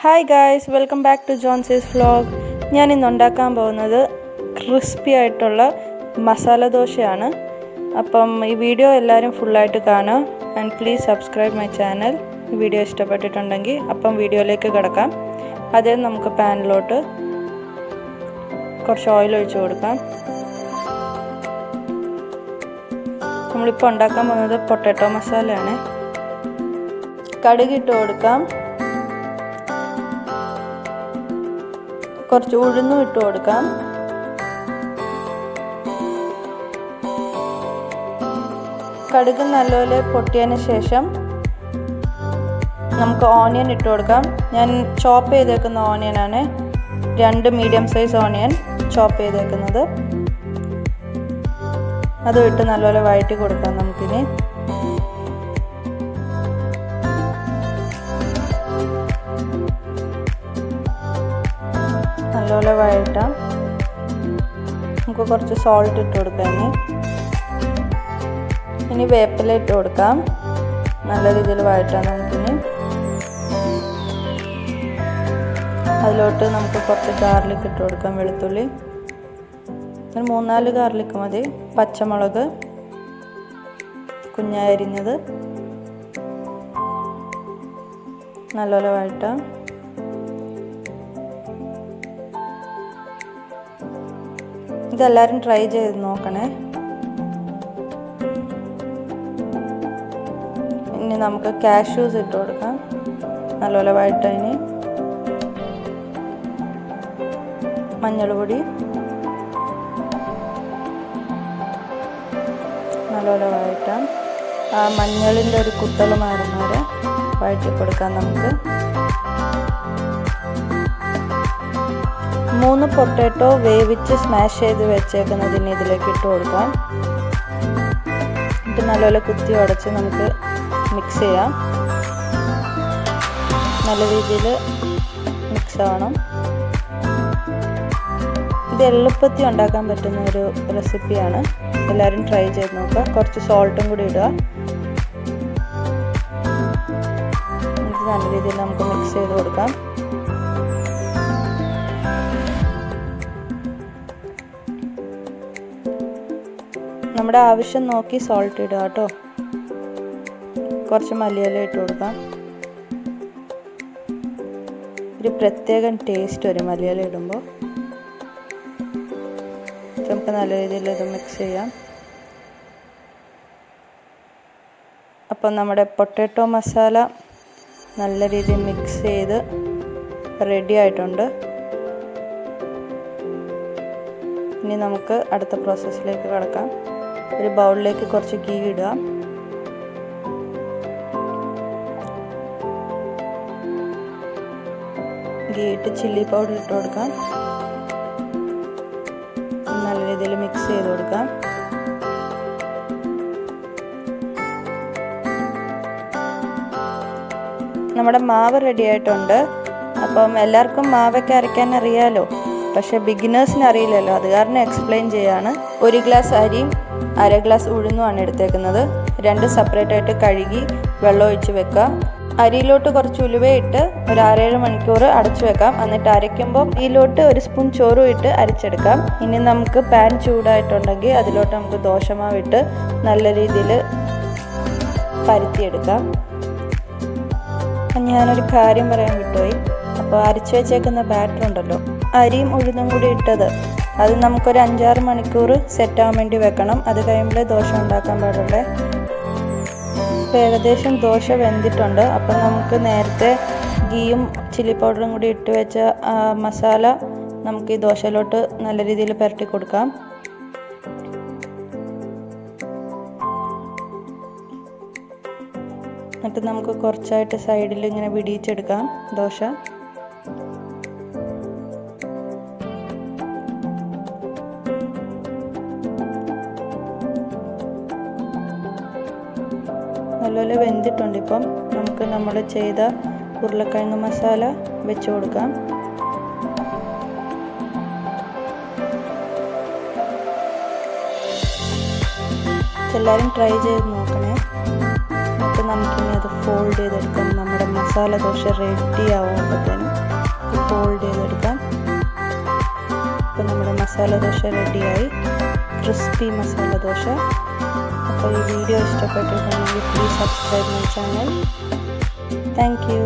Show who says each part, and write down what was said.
Speaker 1: Hi guys, welcome back to Johns's vlog. ഞാൻ ഇന്ന് ഉണ്ടാക്കാൻ പോകുന്നത് ക്രിസ്പി ആയിട്ടുള്ള മസാല ദോശയാണ്. അപ്പം ഈ വീഡിയോ എല്ലാവരും ഫുൾ ആയിട്ട് കാണുക and please subscribe my channel. ഈ വീഡിയോ ഇഷ്ടപ്പെട്ടിട്ടുണ്ടെങ്കിൽ അപ്പം വീഡിയോയിലേക്ക് കടക്കാം. ആദ്യം നമുക്ക് പാനിലോട്ട് കുറച്ച് ഓയിൽ ഒഴിച്ചു കൊടുക്കാം. നമ്മളിപ്പോൾ ഉണ്ടാക്കാൻ പോകുന്നത് പൊട്ടാറ്റോ മസാലയാണ്. കടുക് ഇട്ട് കൊടുക്കാം. കുറച്ച് ഉഴുന്നും ഇട്ട് കൊടുക്കാം. കടുക് നല്ലപോലെ പൊട്ടിയതിന് ശേഷം നമുക്ക് ഓണിയൻ ഇട്ട് കൊടുക്കാം. ഞാൻ ചോപ്പ് ചെയ്തേക്കുന്ന ഓണിയനാണ്, 2 മീഡിയം സൈസ് ഓണിയൻ ചോപ്പ് ചെയ്തേക്കുന്നത്. അതും ഇട്ട് നല്ലപോലെ വഴറ്റി കൊടുക്കാം. നമുക്കിനി നല്ലപോലെ വഴറ്റാം. നമുക്ക് കുറച്ച് സോൾട്ട് ഇട്ട് കൊടുക്കാം. ഇനി വേപ്പില ഇട്ട് കൊടുക്കാം. നല്ല രീതിയിൽ വഴറ്റാം. നമുക്കിനി അതിലോട്ട് നമുക്ക് കുറച്ച് ഗാർലിക് ഇട്ട് കൊടുക്കാം. വെളുത്തുള്ളി 3-4 ഗാർലിക് മതി. പച്ചമുളക് കുഞ്ഞായി അരിഞ്ഞത് നല്ലപോലെ വഴറ്റാം. ഇതെല്ലാവരും ട്രൈ ചെയ്ത് നോക്കണേ. ഇനി നമുക്ക് കാഷ്യൂസ് ഇട്ട് കൊടുക്കാം. നല്ലപോലെ വഴറ്റാം. ഇനി മഞ്ഞൾ പൊടി നല്ലപോലെ വഴറ്റാം. ആ മഞ്ഞളിൻ്റെ ഒരു കുത്തൽ മാറുന്നവരെ വഴറ്റി കൊടുക്കാം. നമുക്ക് 3 പൊട്ടാറ്റോ വേവിച്ച് സ്മാഷ് ചെയ്ത് വെച്ചേക്കുന്നതിന് ഇതിലേക്ക് ഇട്ട് കൊടുക്കാം. ഇത് നല്ലപോലെ കുത്തി ഉടച്ച് നമുക്ക് മിക്സ് ചെയ്യാം. നല്ല രീതിയിൽ മിക്സ് ആവണം. ഇത് എളുപ്പത്തിൽ ഉണ്ടാക്കാൻ പറ്റുന്ന ഒരു റെസിപ്പിയാണ്. എല്ലാവരും ട്രൈ ചെയ്ത് നോക്കുക. കുറച്ച് സോൾട്ടും കൂടി ഇടുക. ഇത് നല്ല രീതിയിൽ നമുക്ക് മിക്സ് ചെയ്ത് കൊടുക്കാം. നമ്മുടെ ആവശ്യം നോക്കി സോൾട്ട് ഇടുക കേട്ടോ. കുറച്ച് മല്ലിയില ഇട്ട് കൊടുക്കാം. ഒരു പ്രത്യേകം ടേസ്റ്റ് വരും മല്ലിയില ഇടുമ്പോൾ. നമുക്ക് നല്ല രീതിയിൽ ഇത് മിക്സ് ചെയ്യാം. അപ്പം നമ്മുടെ പൊട്ടാറ്റോ മസാല നല്ല രീതിയിൽ മിക്സ് ചെയ്ത് റെഡി ആയിട്ടുണ്ട്. ഇനി നമുക്ക് അടുത്ത പ്രോസസ്സിലേക്ക് കടക്കാം. ഒരു ബൗളിലേക്ക് കുറച്ച് ഗീ ഇടുക. ഗീ ഇട്ട് ചില്ലി പൗഡർ ഇട്ട് കൊടുക്കാം. നല്ല രീതിയിൽ മിക്സ് ചെയ്ത് കൊടുക്കാം. നമ്മുടെ മാവ് റെഡി ആയിട്ടുണ്ട്. അപ്പം എല്ലാവർക്കും മാവൊക്കെ അരയ്ക്കാൻ അറിയാലോ, പക്ഷെ ബിഗിനേഴ്സിന് അറിയില്ലല്ലോ. അത് കാരണം എക്സ്പ്ലെയിൻ ചെയ്യാണ്. 1 ഗ്ലാസ് അരിയും 1/2 ഗ്ലാസ് ഉഴുന്നുമാണ് എടുത്തേക്കുന്നത്. 2 സെപ്പറേറ്റ് ആയിട്ട് കഴുകി വെള്ളം ഒഴിച്ച് വെക്കാം. അരിയിലോട്ട് കുറച്ച് ഉലുവയിട്ട് ഒരു 6-7 മണിക്കൂർ അടച്ചു വെക്കാം. എന്നിട്ട് അരയ്ക്കുമ്പം ഇതിലോട്ട് 1 സ്പൂൺ ചോറും ഇട്ട് അരച്ചെടുക്കാം. ഇനി നമുക്ക് പാൻ ചൂടായിട്ടുണ്ടെങ്കിൽ അതിലോട്ട് നമുക്ക് ദോശമാവിട്ട് നല്ല രീതിയിൽ പരത്തിയെടുക്കാം. ഞാനൊരു കാര്യം പറയാൻ വിട്ടുപോയി. അപ്പോൾ അരച്ചു വെച്ചേക്കുന്ന ബാറ്റർ ഉണ്ടല്ലോ, അരിയും ഉഴുന്നും കൂടി ഇട്ടത്, അത് നമുക്കൊരു 5-6 മണിക്കൂർ സെറ്റാകാൻ വേണ്ടി വെക്കണം. അത് കഴിയുമ്പോൾ ദോശ ഉണ്ടാക്കാൻ പാടുള്ളേ. ഇപ്പോൾ ഏകദേശം ദോശ വെന്തിട്ടുണ്ട്. അപ്പം നമുക്ക് നേരത്തെ ഗീയും ചില്ലി പൗഡറും കൂടി ഇട്ട് വെച്ച മസാല നമുക്ക് ഈ ദോശയിലോട്ട് നല്ല രീതിയിൽ പുരട്ടി കൊടുക്കാം. എന്നിട്ട് നമുക്ക് കുറച്ചായിട്ട് സൈഡിൽ ഇങ്ങനെ വിടിയിച്ചെടുക്കാം ദോശ. നല്ലപോലെ വെന്തിട്ടുണ്ട്. ഇപ്പം നമുക്ക് നമ്മൾ ചെയ്ത ഉരുളക്കിഴങ്ങ് മസാല വെച്ച് കൊടുക്കാം. എല്ലാവരും ട്രൈ ചെയ്ത് നോക്കണേ. അപ്പോൾ നമുക്കിനി അത് ഫോൾഡ് ചെയ്തെടുക്കാം. നമ്മുടെ മസാല ദോശ റെഡി ആവുമ്പോഴത്തേനും അപ്പോൾ നമ്മുടെ മസാല ദോശ റെഡിയായി, ക്രിസ്പി മസാല ദോശ. അപ്പോൾ ഈ വീഡിയോ ഇഷ്ടപ്പെട്ടിട്ടുണ്ടെങ്കിൽ please subscribe my channel. Thank you.